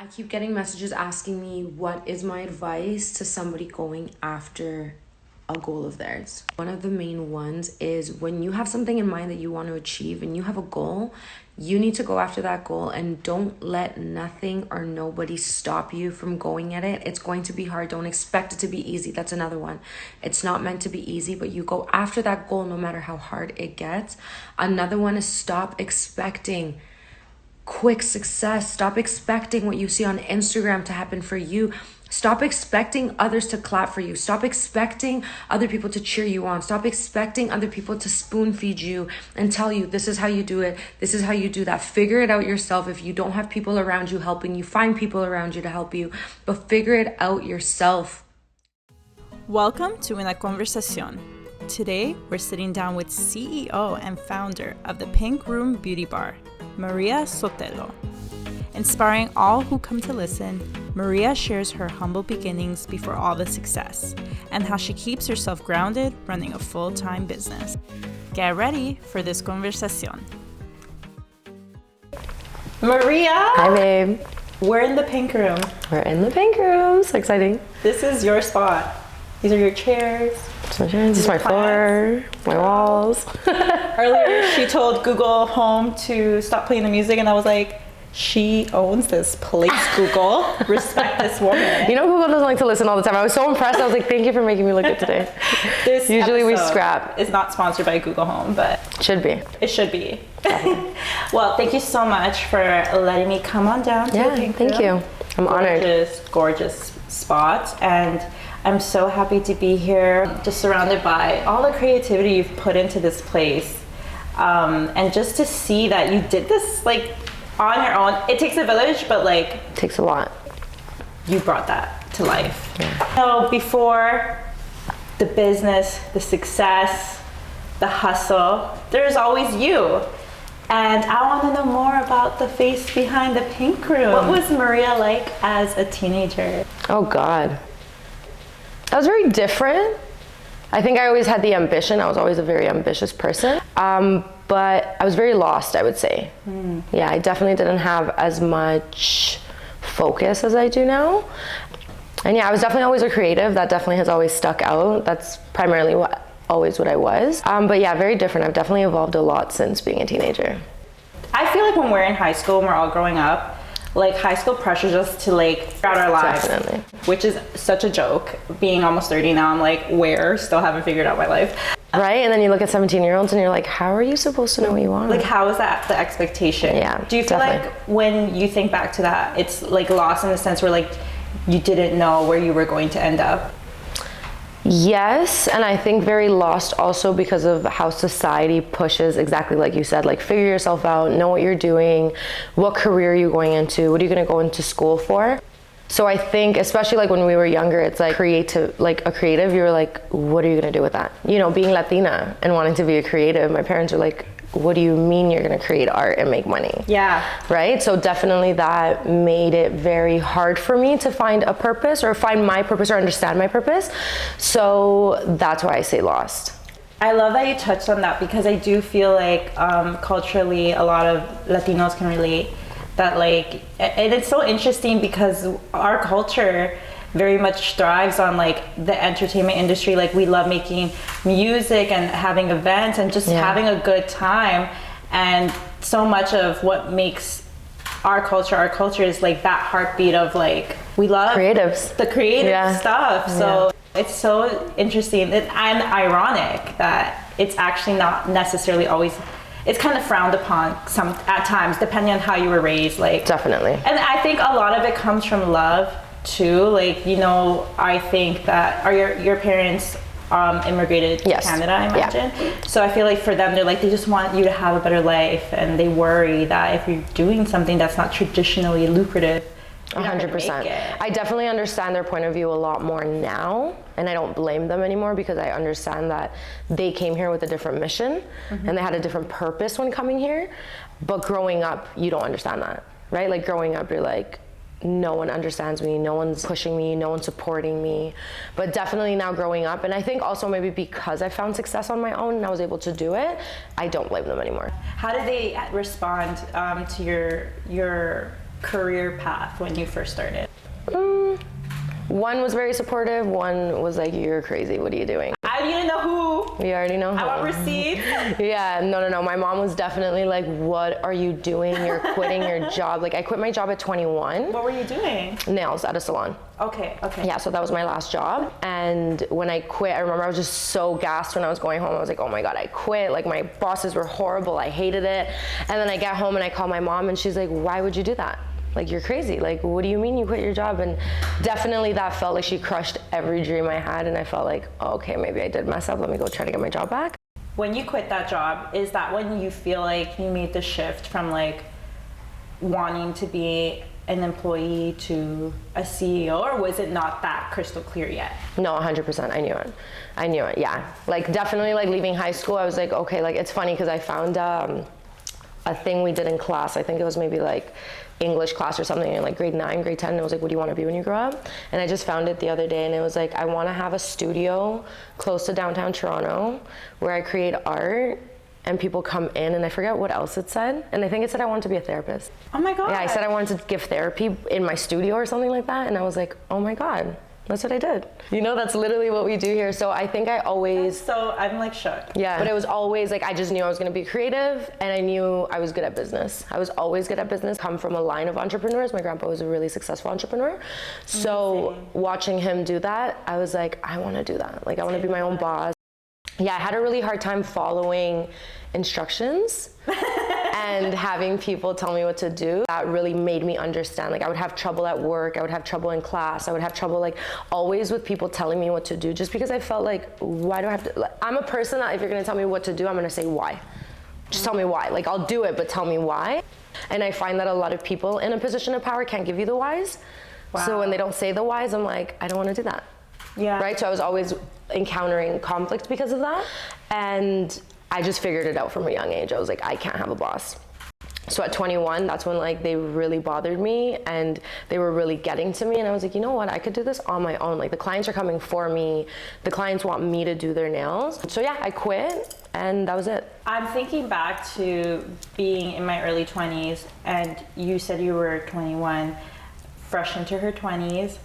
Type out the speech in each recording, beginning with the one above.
I keep getting messages asking me what is my advice to somebody going after a goal of theirs. One of the main ones is when you have something in mind that you want to achieve and you have a goal, you need to go after that goal and don't let nothing or nobody stop you from going at it. It's going to be hard. Don't expect it to be easy. That's another one. It's not meant to be easy, but you go after that goal no matter how hard it gets. Another one is stop expecting quick success. Stop expecting what you see on Instagram to happen for you. Stop expecting others to clap for you. Stop expecting other people to cheer you on. Stop expecting other people to spoon feed you and tell you this is how you do it. This is how you do that. Figure it out yourself. If you don't have people around you helping you, find people around you to help you, but figure it out yourself. Welcome to Una Conversación. Today, we're sitting down with CEO and founder of the Pink Room Beauty Bar, Maria Sotelo. Inspiring all who come to listen, Maria shares her humble beginnings before all the success and how she keeps herself grounded running a full-time business. Get ready for this conversación. Maria! Hi, babe. We're in the Pink Room. We're in the Pink Room. So exciting. This is your spot. These are your chairs. This is my floor, my walls. Earlier, she told Google Home to stop playing the music, and I was like, she owns this place, Google. Respect this woman. You know, Google doesn't like to listen all the time. I was so impressed. I was like, thank you for making me look good today. Usually we scrap. It's not sponsored by Google Home, but should be. It should be. Well, thank you so much for letting me come on down to the Pink Room. Thank you. I'm honored. Gorgeous spot, and I'm so happy to be here, just surrounded by all the creativity you've put into this place, and just to see that you did this like on your own. It takes a village, but like it takes a lot. You brought that to life. Yeah. So before the business, the success, the hustle, there's always you. And I want to know more about the face behind the Pink Room. What was Maria like as a teenager? Oh God. I was very different. I think I always had the ambition. I was always a very ambitious person. But I was very lost, I would say. Yeah, I definitely didn't have as much focus as I do now. And yeah, I was definitely always a creative. That definitely has always stuck out. That's primarily always what I was. But yeah, very different. I've definitely evolved a lot since being a teenager. I feel like when we're in high school and we're all growing up, like high school pressures us to like figure out our lives. Definitely. Which is such a joke. Being almost 30 now, I'm like, still haven't figured out my life. Right, and then you look at 17-year-olds and you're like, how are you supposed to know what you want? Like, how is that the expectation? Yeah, do you feel definitely. like when you think back to that, it's like lost in the sense where like you didn't know where you were going to end up? Yes, and I think very lost also because of how society pushes, exactly like you said, like figure yourself out, know what you're doing, what career you're going into, what are you going to go into school for. So I think, especially like when we were younger, it's like a creative, you're like, what are you going to do with that? You know, being Latina and wanting to be a creative, my parents are like, what do you mean you're going to create art and make money? Yeah. Right? So definitely that made it very hard for me to find a purpose or find my purpose or understand my purpose. So that's why I say lost. I love that you touched on that because I do feel like culturally a lot of Latinos can relate that like, and it's so interesting because our culture very much thrives on like the entertainment industry. Like we love making music and having events and just having a good time. And so much of what makes our culture is like that heartbeat of like, we love creatives, the creative stuff. So it's so interesting and ironic that it's actually not necessarily always, it's kind of frowned upon at times, depending on how you were raised. Like definitely. And I think a lot of it comes from love too. Like, you know, I think that your parents immigrated to Canada, I imagine. Yeah. So I feel like for them, they just want you to have a better life, and they worry that if you're doing something that's not traditionally lucrative, 100%. I definitely understand their point of view a lot more now, and I don't blame them anymore because I understand that they came here with a different mission and they had a different purpose when coming here. But growing up, you don't understand that, right? Like growing up, you're like, no one understands me, no one's pushing me, no one's supporting me. But definitely now growing up, and I think also maybe because I found success on my own and I was able to do it, I don't blame them anymore. How did they respond to your career path when you first started? One was very supportive. One was like, "You're crazy. What are you doing?" I need to know who. We already know who. I want receipts. Yeah, no. My mom was definitely like, "What are you doing? You're quitting your job." Like, I quit my job at 21. What were you doing? Nails at a salon. Okay. Yeah, so that was my last job. And when I quit, I remember I was just so gassed when I was going home. I was like, oh my God, I quit. Like, my bosses were horrible. I hated it. And then I get home and I call my mom and she's like, why would you do that? Like, you're crazy. Like, what do you mean you quit your job? And definitely that felt like she crushed every dream I had. And I felt like, oh, okay, maybe I did mess up. Let me go try to get my job back. When you quit that job, is that when you feel like you made the shift from like wanting to be an employee to a CEO, or was it not that crystal clear yet? No, 100%. I knew it. Yeah. Like, definitely, like, leaving high school, I was like, okay, like, it's funny because I found a thing we did in class. I think it was maybe like English class or something in like grade 9, grade 10. And it was like, what do you want to be when you grow up? And I just found it the other day and it was like, I want to have a studio close to downtown Toronto where I create art and people come in, and I forget what else it said. And I think it said I wanted to be a therapist. Oh my God. Yeah, I said I wanted to give therapy in my studio or something like that. And I was like, oh my God, that's what I did. You know, that's literally what we do here. So I think I always... So I'm like shook. Yeah, but it was always like, I just knew I was gonna be creative and I knew I was good at business. I was always good at business. Come from a line of entrepreneurs. My grandpa was a really successful entrepreneur. So watching him do that, I was like, I wanna do that. Like, I wanna be my own boss. Yeah, I had a really hard time following instructions and having people tell me what to do. That really made me understand. Like, I would have trouble at work, I would have trouble in class, I would have trouble like always with people telling me what to do, just because I felt like, why do I have to, like, I'm a person that if you're gonna tell me what to do, I'm gonna say why. Just tell me why. Like, I'll do it, but tell me why. And I find that a lot of people in a position of power can't give you the whys. Wow. So when they don't say the whys, I'm like, I don't wanna do that. Yeah. Right, so I was always encountering conflict because of that. And I just figured it out from a young age. I was like, I can't have a boss. So at 21, that's when like they really bothered me and they were really getting to me. And I was like, you know what? I could do this on my own. Like, the clients are coming for me. The clients want me to do their nails. So yeah, I quit and that was it. I'm thinking back to being in my early 20s, and you said you were 21, fresh into her 20s.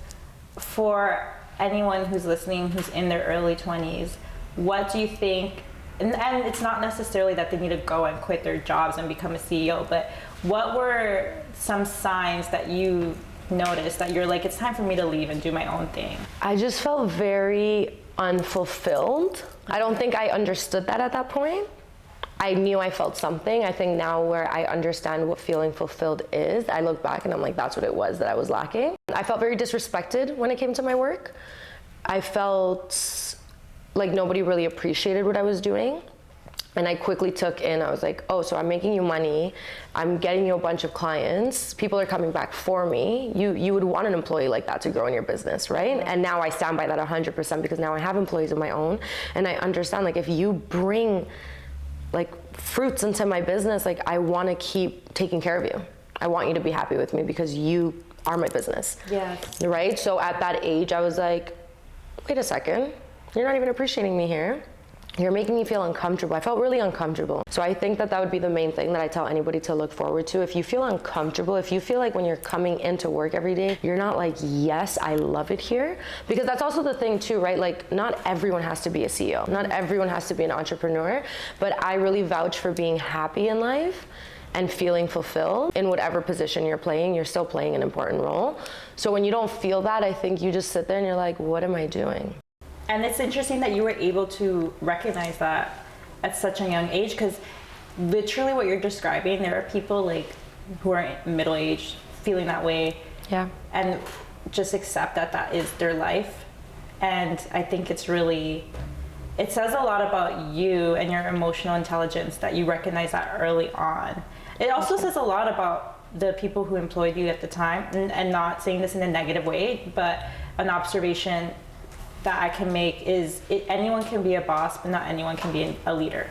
For anyone who's listening who's in their early 20s, what do you think, and it's not necessarily that they need to go and quit their jobs and become a CEO, but what were some signs that you noticed that you're like, it's time for me to leave and do my own thing? I just felt very unfulfilled. I don't think I understood that at that point. I knew I felt something. I think now where I understand what feeling fulfilled is, I look back and I'm like, that's what it was that I was lacking. I felt very disrespected when it came to my work. I felt like nobody really appreciated what I was doing. And I quickly took in, I was like, oh, so I'm making you money. I'm getting you a bunch of clients. People are coming back for me. You would want an employee like that to grow in your business, right? And now I stand by that 100% because now I have employees of my own. And I understand, like, if you bring like fruits into my business, like, I want to keep taking care of you. I want you to be happy with me because you are my business. Yes. Right? So at that age, I was like, wait a second, you're not even appreciating me here. You're making me feel uncomfortable. I felt really uncomfortable. So I think that that would be the main thing that I tell anybody to look forward to. If you feel uncomfortable, if you feel like when you're coming into work every day, you're not like, yes, I love it here. Because that's also the thing too, right? Like, not everyone has to be a CEO. Not everyone has to be an entrepreneur. But I really vouch for being happy in life and feeling fulfilled. In whatever position you're playing, you're still playing an important role. So when you don't feel that, I think you just sit there and you're like, what am I doing? And it's interesting that you were able to recognize that at such a young age, because literally what you're describing, there are people like who are middle-aged feeling that way. Yeah. And just accept that that is their life. And I think it's really, it says a lot about you and your emotional intelligence that you recognize that early on. It also says a lot about the people who employed you at the time, and not saying this in a negative way, but an observation that I can make is anyone can be a boss, but not anyone can be a leader.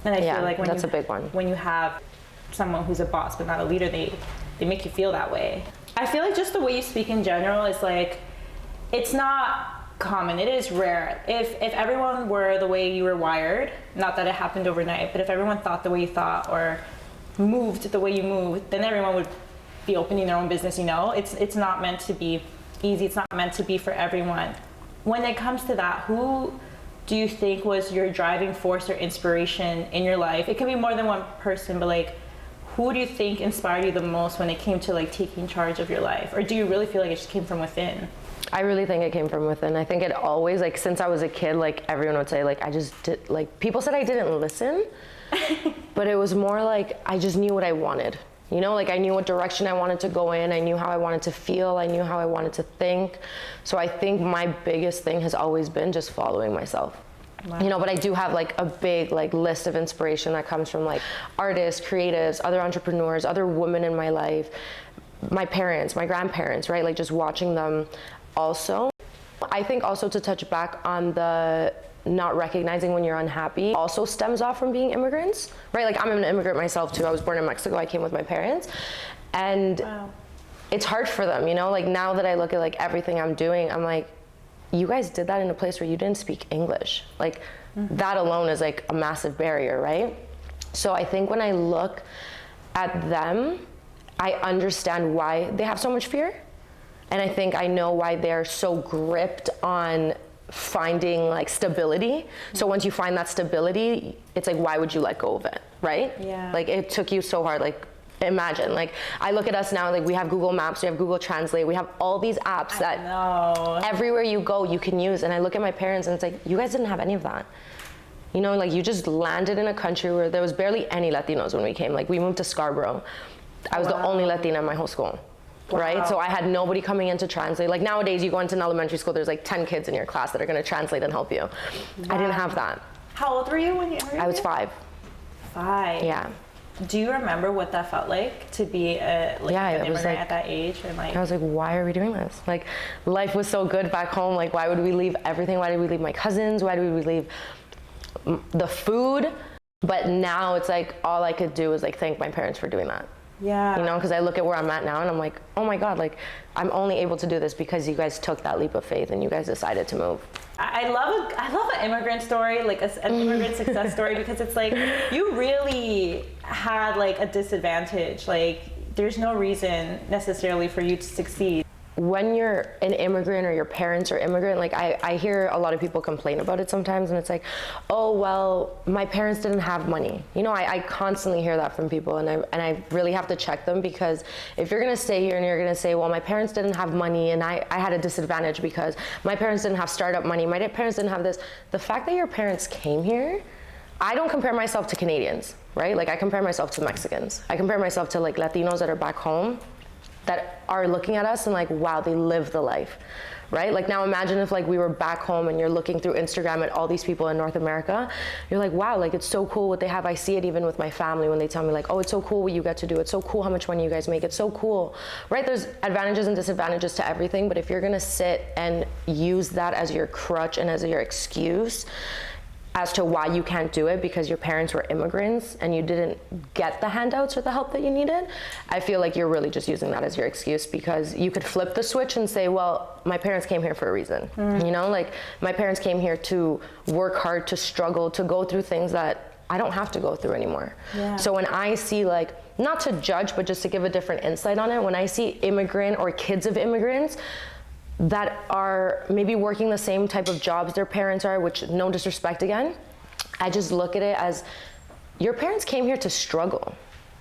And I feel like when that's a big one. When you have someone who's a boss but not a leader, they make you feel that way. I feel like just the way you speak in general is like, it's not common, it is rare. If everyone were the way you were wired, not that it happened overnight, but if everyone thought the way you thought or moved the way you moved, then everyone would be opening their own business, you know? It's not meant to be easy. It's not meant to be for everyone. When it comes to that, who do you think was your driving force or inspiration in your life? It could be more than one person, but like, who do you think inspired you the most when it came to like taking charge of your life? Or do you really feel like it just came from within? I really think it came from within. I think it always, like, since I was a kid, like, everyone would say, like, I just did, like, people said I didn't listen, but it was more like I just knew what I wanted. You know, like, I knew what direction I wanted to go in. I knew how I wanted to feel. I knew how I wanted to think. So I think my biggest thing has always been just following myself. Wow. You know, but I do have like a big like list of inspiration that comes from like artists, creatives, other entrepreneurs, other women in my life, my parents, my grandparents, right? Like just watching them also. I think also to touch back on the not recognizing when you're unhappy also stems off from being immigrants, right? Like I'm an immigrant myself too. I was born in Mexico. I came with my parents, and wow. It's hard for them, you know? Like now that I look at like everything I'm doing, I'm like, you guys did that in a place where you didn't speak English. Like that alone is like a massive barrier, right? So I think when I look at them, I understand why they have so much fear. And I think I know why they're so gripped on finding like stability. So once you find that stability, it's like, why would you let go of it, right? Yeah. Like it took you so hard, like imagine, like I look at us now, like we have Google Maps, we have Google Translate, we have all these apps that everywhere you go you can use. And I look at my parents and it's like, you guys didn't have any of that. You know, like you just landed in a country where there was barely any Latinos when we came. Like we moved to Scarborough. I was the only Latina in my whole school. Wow. Right? So I had nobody coming in to translate. Like nowadays you go into an elementary school, there's like 10 kids in your class that are gonna translate and help you. Wow. I didn't have that. How old were you when you were I was 5. 5? Yeah. Do you remember what that felt like to be an immigrant at that age? And like, I was like, why are we doing this? Like, life was so good back home. Like, why would we leave everything? Why did we leave my cousins? Why did we leave the food? But now it's like, all I could do is like thank my parents for doing that. Yeah. You know, because I look at where I'm at now and I'm like, oh my God, like I'm only able to do this because you guys took that leap of faith and you guys decided to move. I love an immigrant story, like an immigrant success story, because it's like you really had like a disadvantage. Like there's no reason necessarily for you to succeed. When you're an immigrant or your parents are immigrant, like I hear a lot of people complain about it sometimes, and it's like, oh, well, my parents didn't have money. You know, I constantly hear that from people, and I really have to check them, because if you're gonna stay here and you're gonna say, well, my parents didn't have money and I had a disadvantage because my parents didn't have startup money, my parents didn't have this. The fact that your parents came here, I don't compare myself to Canadians, right? Like I compare myself to Mexicans. I compare myself to like Latinos that are back home, that are looking at us and like, wow, they live the life, right? Like now imagine if like we were back home and you're looking through Instagram at all these people in North America, you're like, wow, like it's so cool what they have. I see it even with my family when they tell me like, oh, it's so cool what you get to do. It's so cool how much money you guys make. It's so cool, right? There's advantages and disadvantages to everything, but if you're gonna sit and use that as your crutch and as your excuse as to why you can't do it because your parents were immigrants and you didn't get the handouts or the help that you needed, I feel like you're really just using that as your excuse, because you could flip the switch and say, well, my parents came here for a reason. You know, like my parents came here to work hard, to struggle, to go through things that I don't have to go through anymore. Yeah. So when I see like, not to judge, but just to give a different insight on it, when I see immigrant or kids of immigrants that are maybe working the same type of jobs their parents are, which no disrespect again, I just look at it as your parents came here to struggle.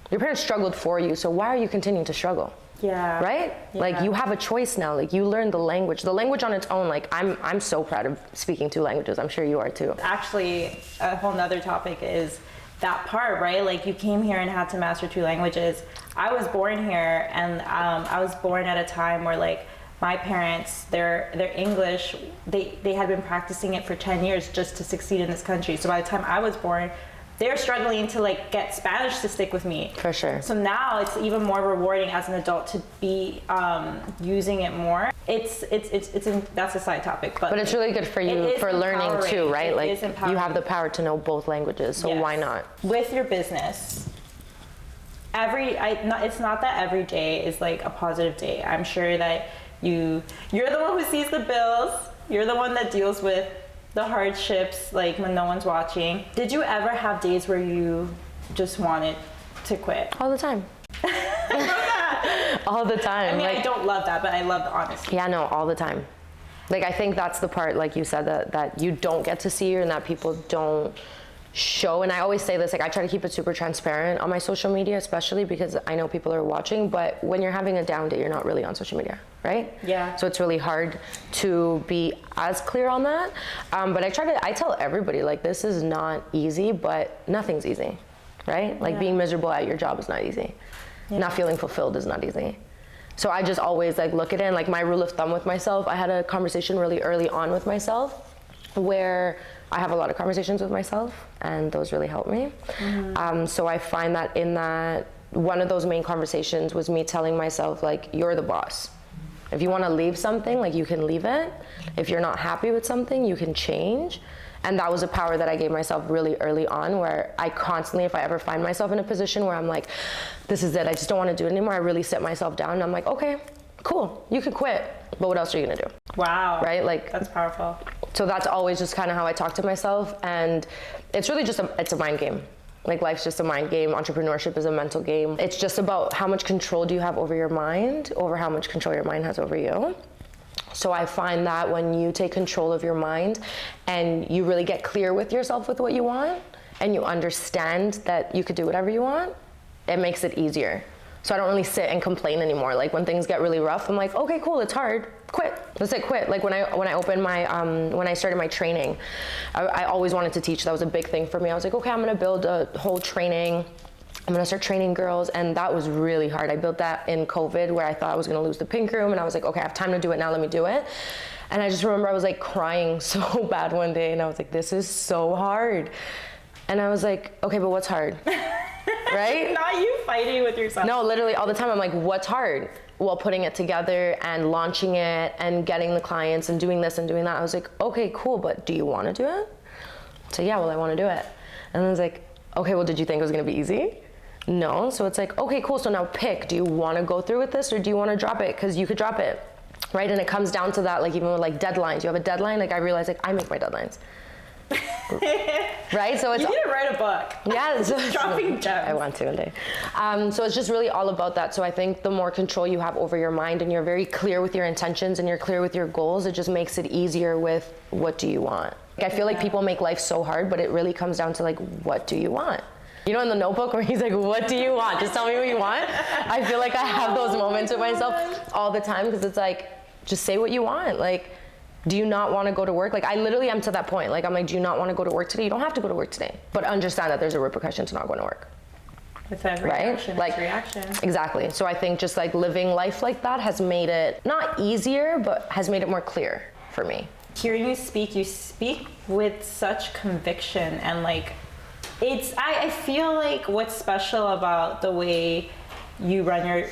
Your parents struggled for you, so why are you continuing to struggle? Yeah. Right? Yeah. Like you have a choice now. Like you learned the language. The language on its own, like I'm so proud of speaking 2 languages. I'm sure you are too. Actually, a whole nother topic is that part, right? Like you came here and had to master 2 languages. I was born here, and I was born at a time where like my parents, their English, they had been practicing it for 10 years just to succeed in this country. So by the time I was born, they're struggling to like get Spanish to stick with me. For sure. So now it's even more rewarding as an adult to be using it more. That's a side topic, but it's really good for you for learning too, right? Like you have the power to know both languages, so why not? With your business, it's not that every day is like a positive day. I'm sure that you're the one who sees the bills. You're the one that deals with the hardships, like when no one's watching. Did you ever have days where you just wanted to quit? All the time. All the time. I mean, like, I don't love that, but I love the honesty. Yeah, no, all the time. Like, I think that's the part, like you said, that you don't get to see and that people don't show. And I always say this, like, I try to keep it super transparent on my social media, especially because I know people are watching, but when you're having a down day, you're not really on social media, right? Yeah. So it's really hard to be as clear on that. But I tell everybody, like, this is not easy, but nothing's easy, right? Like, being miserable at your job is not easy. Yeah. Not feeling fulfilled is not easy. So I just always like look at it, and like my rule of thumb with myself, I had a conversation really early on with myself where I have a lot of conversations with myself, and those really help me. So I find that in that, one of those main conversations was me telling myself, like, you're the boss. If you want to leave something, like, you can leave it. If you're not happy with something, you can change. And that was a power that I gave myself really early on, where I constantly, if I ever find myself in a position where I'm like, this is it, I just don't want to do it anymore, I really sit myself down and I'm like, okay, cool, you can quit, but what else are you gonna do? Wow. Right? Like, that's powerful. So that's always just kind of how I talk to myself, and it's really just it's a mind game. Like, life's just a mind game. Entrepreneurship is a mental game. It's just about how much control do you have over your mind, over how much control your mind has over you. So I find that when you take control of your mind and you really get clear with yourself with what you want, and you understand that you could do whatever you want, it makes it easier. So I don't really sit and complain anymore. Like, when things get really rough, I'm like, okay, cool, it's hard, quit. Let's say quit. Like, when I opened my, when I started my training, I always wanted to teach. That was a big thing for me. I was like, okay, I'm gonna build a whole training. I'm gonna start training girls, and that was really hard. I built that in COVID, where I thought I was gonna lose the pink room, and I was like, okay, I have time to do it now, let me do it. And I just remember I was like crying so bad one day, and I was like, this is so hard. And I was like, okay, but what's hard? Right? Not you fighting with yourself. No, literally all the time I'm like, what's hard? Well, putting it together and launching it and getting the clients and doing this and doing that. I was like, okay, cool, but do you want to do it? So yeah, well, I want to do it. And I was like, okay, well, did you think it was going to be easy? No. So it's like, okay, cool. So now pick, do you want to go through with this, or do you want to drop it? Because you could drop it, right? And it comes down to that, like, even with like deadlines, you have a deadline. Like, I realized, like, I make my deadlines. Right? So it's, you need to write a book. Yeah. So dropping gems. I want to one day. So it's just really all about that. So I think the more control you have over your mind, and you're very clear with your intentions and you're clear with your goals, it just makes it easier with what do you want. Like, I feel like people make life so hard, but it really comes down to, like, what do you want? You know, in the Notebook where he's like, what do you want? Just tell me what you want. I feel like I have those moments with myself all the time, because it's like, just say what you want. Like, do you not want to go to work? Like, I literally am to that point. Like, I'm like, do you not want to go to work today? You don't have to go to work today. But understand that there's a repercussion to not going to work. With every action, like, reaction. Exactly. So I think just like living life like that has made it not easier, but has made it more clear for me. Hearing you speak with such conviction, and like, I feel like what's special about the way you run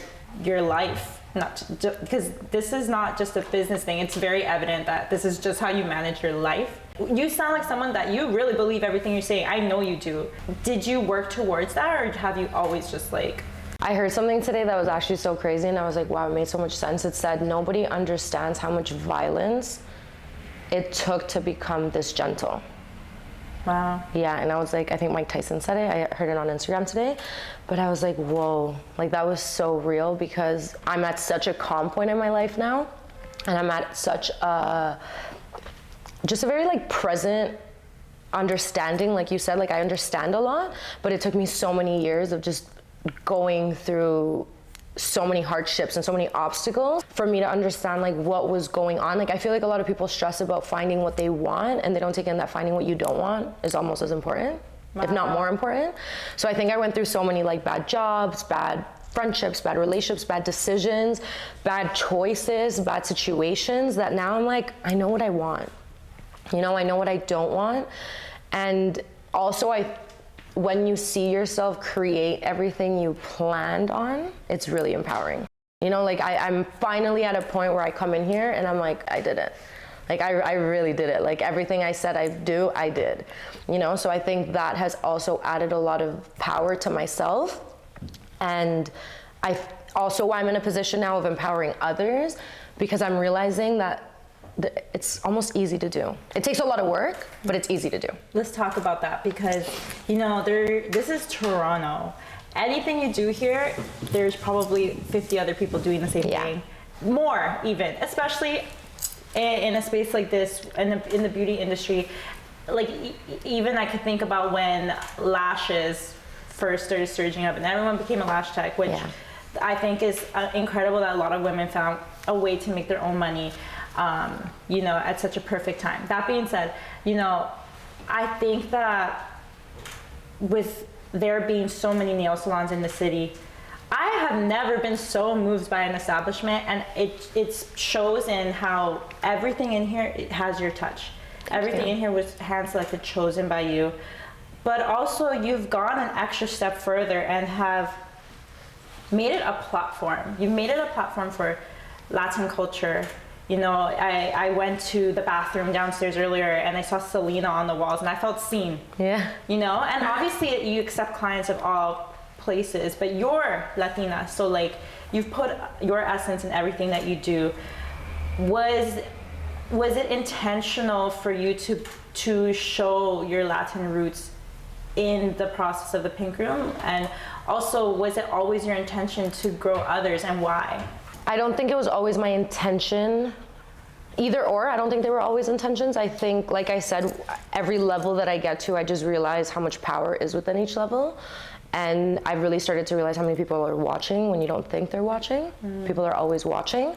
your life, because this is not just a business thing, it's very evident that this is just how you manage your life. You sound like someone that you really believe everything you're saying. I know you do. Did you work towards that, or have you always just like... I heard something today that was actually so crazy, and I was like, wow, it made so much sense. It said, nobody understands how much violence it took to become this gentle. Wow. Yeah, and I was like, I think Mike Tyson said it. I heard it on Instagram today, but I was like, whoa, like, that was so real, because I'm at such a calm point in my life now, and I'm at such just a very like present understanding. Like you said, like, I understand a lot, but it took me so many years of just going through so many hardships and so many obstacles for me to understand like what was going on. Like, I feel like a lot of people stress about finding what they want, and they don't take in that finding what you don't want is almost as important, if not more important. So I think I went through so many like bad jobs, bad friendships, bad relationships, bad decisions, bad choices, bad situations, that now I'm like, I know what I want. You know, I know what I don't want. And also when you see yourself create everything you planned on, it's really empowering. You know, like, I'm finally at a point where I come in here and I'm like, I did it. Like, I really did it. Like, everything I said I'd do, I did. You know, so I think that has also added a lot of power to myself. And why I'm in a position now of empowering others, because I'm realizing that it's almost easy to do. It takes a lot of work, but it's easy to do. Let's talk about that, because, you know, this is Toronto, anything you do here, there's probably 50 other people doing the same thing. More even, especially in a space like this, in the beauty industry. Like even I could think about when lashes first started surging up and everyone became a lash tech, which I think is incredible that a lot of women found a way to make their own money, you know, at such a perfect time. That being said, you know, I think that with there being so many nail salons in the city, I have never been so moved by an establishment, and it shows in how everything in here, it has your touch. Everything in here was hand selected, chosen by you. But also you've gone an extra step further and have made it a platform. You've made it a platform for Latin culture. You know, I went to the bathroom downstairs earlier and I saw Selena on the walls and I felt seen. Yeah. You know, and obviously you accept clients of all places, but you're Latina, so like you've put your essence in everything that you do. Was it intentional for you to show your Latin roots in the process of the Pink Room? And also, was it always your intention to grow others, and why? I don't think it was always my intention. Either or, I don't think they were always intentions. I think, like I said, every level that I get to, I just realize how much power is within each level. And I really started to realize how many people are watching when you don't think they're watching. People are always watching.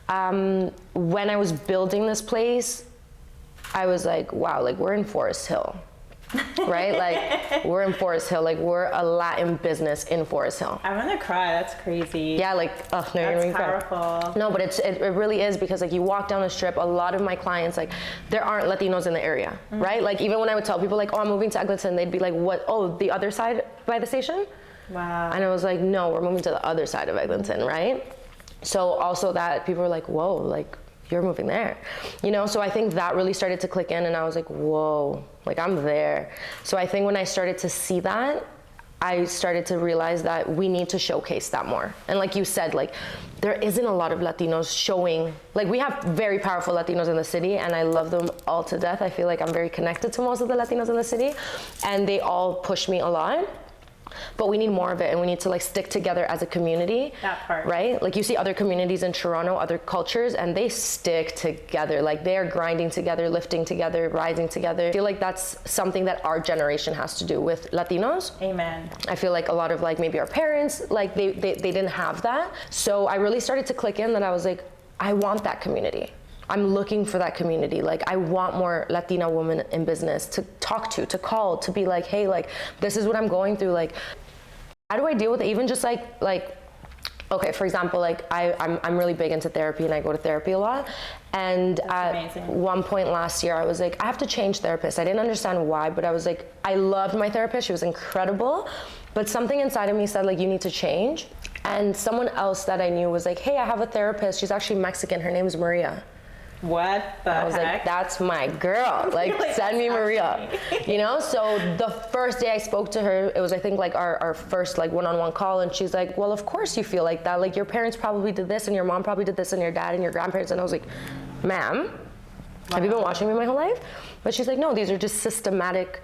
When I was building this place, I was like, wow, like we're in Forest Hill, right? Like we're in Forest Hill, like we're a Latin business in Forest Hill. I'm gonna cry, that's crazy. Yeah, like, oh, no, you're gonna powerful. No, but it really is, because like you walk down the strip, a lot of my clients, like there aren't Latinos in the area, right? Like even when I would tell people like, oh, I'm moving to Eglinton, they'd be like, what? Oh, the other side by the station? Wow. And I was like, no, we're moving to the other side of Eglinton, right? So also that people were like, whoa, like you're moving there, you know? So I think that really started to click in, and I was like, whoa, like I'm there. So I think when I started to see that, I started to realize that we need to showcase that more. And like you said, like there isn't a lot of Latinos showing, like we have very powerful Latinos in the city and I love them all to death. I feel like I'm very connected to most of the Latinos in the city and they all push me a lot. But we need more of it, and we need to like stick together as a community. That part. Right? Like you see other communities in Toronto, other cultures, and they stick together. Like they're grinding together, lifting together, rising together. I feel like that's something that our generation has to do with Latinos. Amen. I feel like a lot of like maybe our parents, like they didn't have that. So I really started to click in that I was like, I want that community. I'm looking for that community. Like I want more Latina women in business to talk to call, to be like, hey, like this is what I'm going through. Like, how do I deal with it? Even just like, okay, for example, like I'm really big into therapy and I go to therapy a lot. And at one point last year, I was like, I have to change therapists. I didn't understand why, but I was like, I loved my therapist. She was incredible. But something inside of me said like, you need to change. And someone else that I knew was like, hey, I have a therapist. She's actually Mexican. Her name's Maria. What the I was heck? like, that's my girl. Like, send me Maria. You know? So the first day I spoke to her, it was, I think, like our first like one-on-one call. And she's like, well, of course you feel like that. Like your parents probably did this and your mom probably did this and your dad and your grandparents. And I was like, ma'am, have you been watching me my whole life? But she's like, no, these are just systematic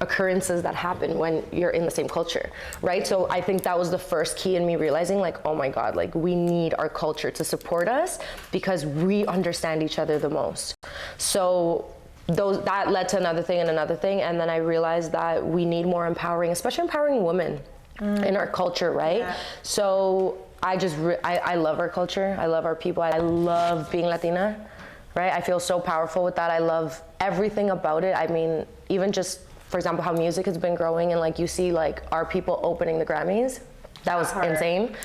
occurrences that happen when you're in the same culture, right? So I think that was the first key in me realizing like, oh my God, like we need our culture to support us because we understand each other the most. So that led to another thing and another thing. And then I realized that we need more empowering, especially empowering women in our culture, right? Yeah. So I love our culture. I love our people. I love being Latina, right? I feel so powerful with that. I love everything about it. I mean, even just, for example, how music has been growing and like you see like our people opening the Grammys. That was insane.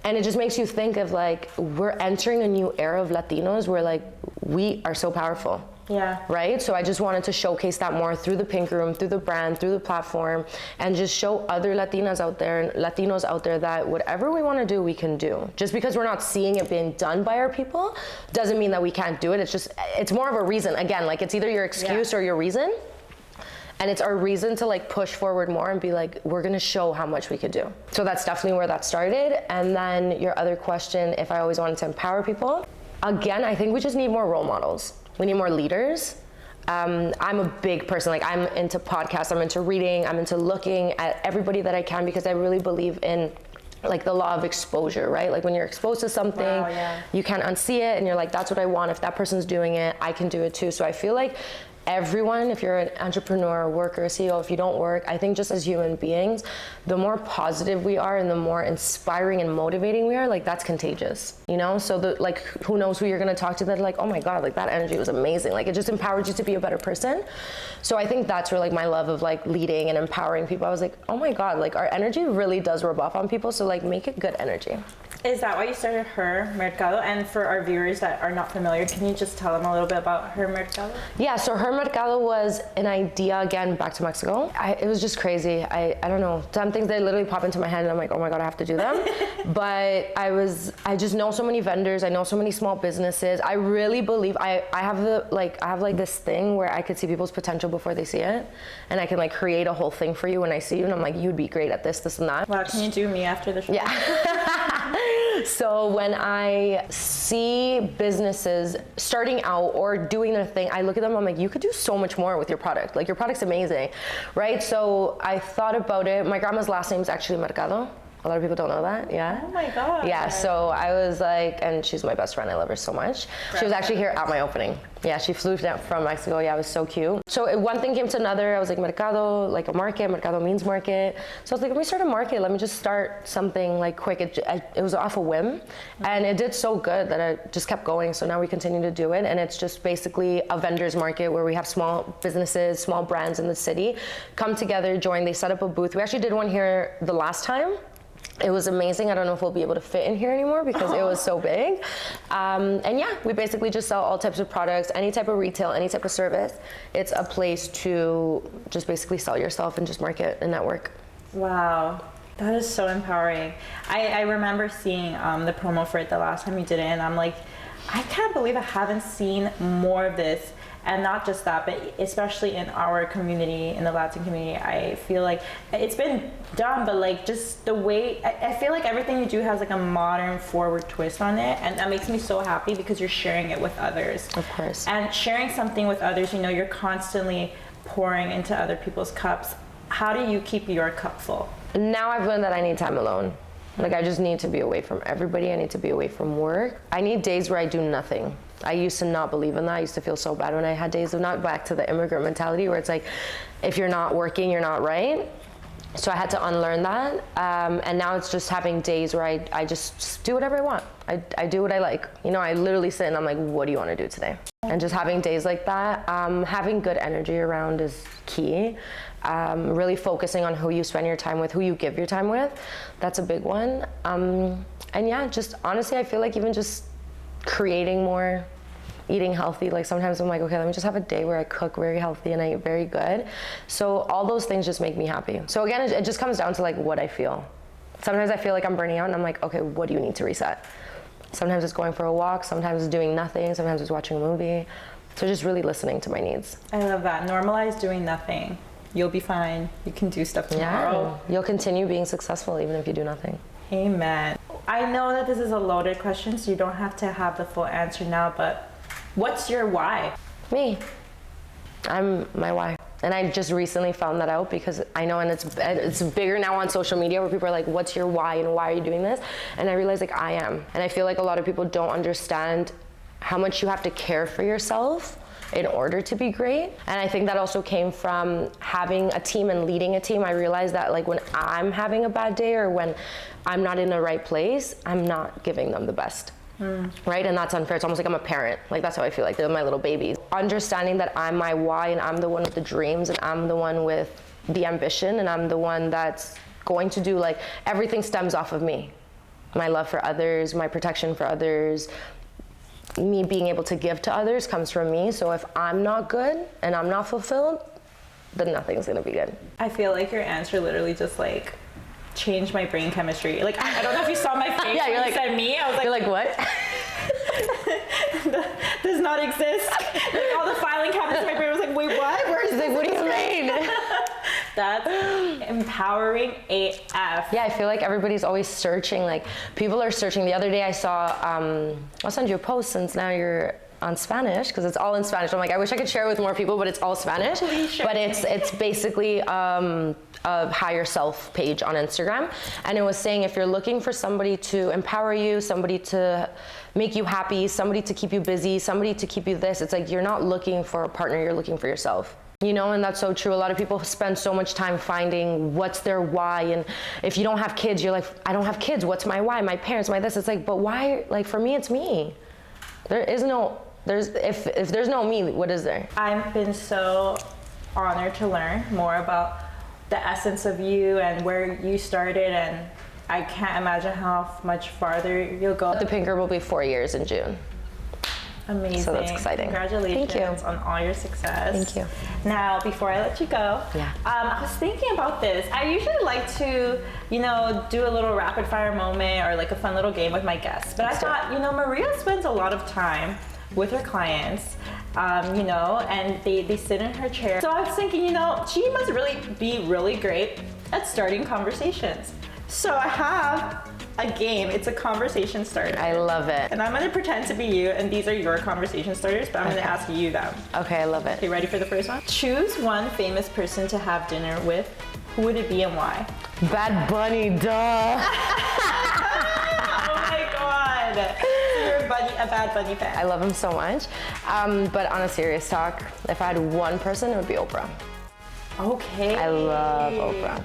And it just makes you think of like, we're entering a new era of Latinos where like, we are so powerful. Yeah. Right? So I just wanted to showcase that more through the Pink Room, through the brand, through the platform, and just show other Latinas out there and Latinos out there that whatever we want to do, we can do. Just because we're not seeing it being done by our people doesn't mean that we can't do it. It's just, it's more of a reason. Again, like it's either your excuse or your reason. And it's our reason to like push forward more and be like, we're gonna show how much we could do. So that's definitely where that started. And then your other question, if I always wanted to empower people, again, I think we just need more role models. We need more leaders. I'm a big person. Like, I'm into podcasts, I'm into reading, I'm into looking at everybody that I can, because I really believe in like the law of exposure, right? Like when you're exposed to something, you can't unsee it, and you're like, that's what I want. If that person's doing it, I can do it too. So I feel like everyone, if you're an entrepreneur, worker, CEO, if you don't work, I think just as human beings, the more positive we are and the more inspiring and motivating we are, like that's contagious, you know? So like, who knows who you're gonna talk to that like, oh my God, like that energy was amazing. Like it just empowers you to be a better person. So I think that's where like my love of like leading and empowering people, I was like, oh my God, like our energy really does rub off on people. So like make it good energy. Is that why you started Hair Mercado? And for our viewers that are not familiar, can you just tell them a little bit about Hair Mercado? Yeah, so Hair Mercado was an idea, again, back to Mexico. It was just crazy. I don't know, some things that literally pop into my head and I'm like, oh my God, I have to do them. But I just know so many vendors. I know so many small businesses. I really believe I have this thing where I could see people's potential before they see it. And I can like create a whole thing for you when I see you. And I'm like, you'd be great at this, this and that. Wow, can you do me after the show? Yeah. So when I see businesses starting out or doing their thing, I look at them, I'm like, you could do so much more with your product. Like your product's amazing, right? So I thought about it. My grandma's last name is actually Mercado. A lot of people don't know that, yeah. Oh my God. Yeah, so I was like, and she's my best friend, I love her so much. She was actually here at my opening. Yeah, she flew down from Mexico, yeah, it was so cute. So one thing came to another, I was like, Mercado, like a market, Mercado means market. So I was like, let me start a market, let me just start something like quick. It was off a whim, and it did so good that I just kept going, so now we continue to do it, and it's just basically a vendor's market where we have small businesses, small brands in the city come together, join, they set up a booth. We actually did one here the last time. It was amazing. I don't know if we'll be able to fit in here anymore because it was so big. And yeah, we basically just sell all types of products, any type of retail, any type of service. It's a place to just basically sell yourself and just market and network. Wow. That is so empowering. I remember seeing the promo for it the last time you did it, and I'm like, I can't believe I haven't seen more of this. And not just that, but especially in our community, in the Latin community, I feel like it's been done, but like just the way, I feel like everything you do has like a modern forward twist on it. And that makes me so happy because you're sharing it with others. Of course. And sharing something with others, you know, you're constantly pouring into other people's cups. How do you keep your cup full? Now I've learned that I need time alone. Like I just need to be away from everybody. I need to be away from work. I need days where I do nothing. I used to not believe in that. I used to feel so bad when I had days of not, back to the immigrant mentality where it's like, if you're not working, you're not right. So I had to unlearn that. And now it's just having days where I just do whatever I want. I do what I like. You know, I literally sit and I'm like, what do you want to do today? And just having days like that, having good energy around is key. Really focusing on who you spend your time with, who you give your time with. That's a big one. And yeah, just honestly, I feel like even just creating more, eating healthy. Like sometimes I'm like, okay, let me just have a day where I cook very healthy and I eat very good. So all those things just make me happy. So again, it just comes down to like what I feel. Sometimes I feel like I'm burning out and I'm like, okay, what do you need to reset? Sometimes it's going for a walk, sometimes it's doing nothing, sometimes it's watching a movie. So just really listening to my needs. I love that. Normalize doing nothing. You'll be fine. You can do stuff tomorrow. Yeah, you'll continue being successful even if you do nothing. Amen. I know that this is a loaded question, so you don't have to have the full answer now, but what's your why? Me. I'm my why. And I just recently found that out because I know, and it's bigger now on social media where people are like, what's your why and why are you doing this? And I realized like I am. And I feel like a lot of people don't understand how much you have to care for yourself in order to be great. And I think that also came from having a team and leading a team. I realized that like when I'm having a bad day or when I'm not in the right place, I'm not giving them the best. Right? And that's unfair. It's almost like I'm a parent. Like that's how I feel, like they're my little babies. Understanding that I'm my why and I'm the one with the dreams and I'm the one with the ambition and I'm the one that's going to do, like everything stems off of me. My love for others, my protection for others, me being able to give to others comes from me. So if I'm not good and I'm not fulfilled, then nothing's gonna be good. I feel like your answer literally just like changed my brain chemistry. Like I don't know if you saw my face yeah, when like, you said me. I was like, you're like what? Does not exist. Like all the filing cabinets in my brain was like, wait, what? Where is this? Like, what do you mean? That's empowering AF. Yeah, I feel like everybody's always searching. Like people are searching. The other day I saw, I'll send you a post since now you're on Spanish because it's all in Spanish. I'm like, I wish I could share it with more people, but it's all Spanish. But it's basically a higher self page on Instagram, and it was saying if you're looking for somebody to empower you, somebody to make you happy, somebody to keep you busy, somebody to keep you this, it's like you're not looking for a partner, you're looking for yourself. You know, and that's so true. A lot of people spend so much time finding what's their why, and if you don't have kids, you're like, I don't have kids, what's my why? My parents, my this. It's like, but why? Like, for me, it's me. If there's no me, what is there? I've been so honored to learn more about the essence of you and where you started, and I can't imagine how much farther you'll go. The Pink Herb will be 4 years in June. Amazing. So that's exciting. Congratulations Thank you. on all your success. Thank you. Now, before I let you go, I was thinking about this. I usually like to, do a little rapid fire moment or like a fun little game with my guests. But I thought, Maria spends a lot of time with her clients, and they sit in her chair. So I was thinking, she must really be really great at starting conversations. So I have a game. It's a conversation starter. I love it. And I'm going to pretend to be you, and these are your conversation starters, but I'm going to ask you them. Okay, I love it. Okay, ready for the first one? Choose one famous person to have dinner with. Who would it be and why? Bad Bunny, duh. Oh my God. So you're a Bad Bunny fan. I love him so much. But on a serious talk, if I had one person, it would be Oprah. Okay. I love Oprah.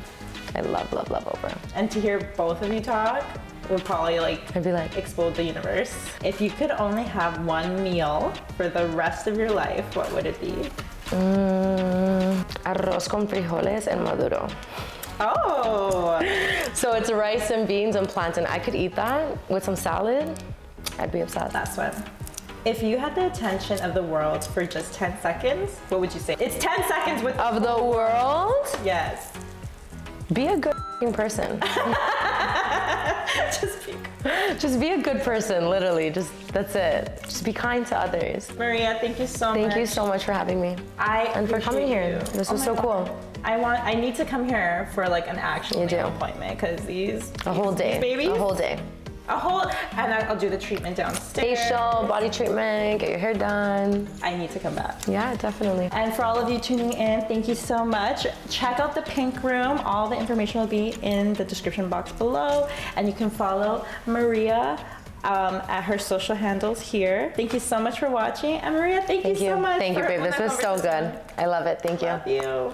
I love Oprah. And to hear both of you talk would probably I'd be like, explode the universe. If you could only have one meal for the rest of your life, what would it be? Arroz con frijoles and maduro. Oh! So it's rice and beans and plantain. I could eat that with some salad. I'd be obsessed. That's one. If you had the attention of the world for just 10 seconds, what would you say? It's 10 seconds with of the world? Yes. Be a good person. Just be a good person, literally. That's it. Just be kind to others. Maria, thank you so much. Thank you so much for having me. And for coming here. This was so cool. I need to come here for like an actual appointment because these babies. A whole day. And I'll do the treatment downstairs. Facial, body treatment, get your hair done. I need to come back. Yeah, definitely. And for all of you tuning in, thank you so much. Check out the Pink Room. All the information will be in the description box below. And you can follow Maria at her social handles here. Thank you so much for watching. And Maria, thank you so much. Thank you, babe. This was so good. I love it. Thank you. Love you.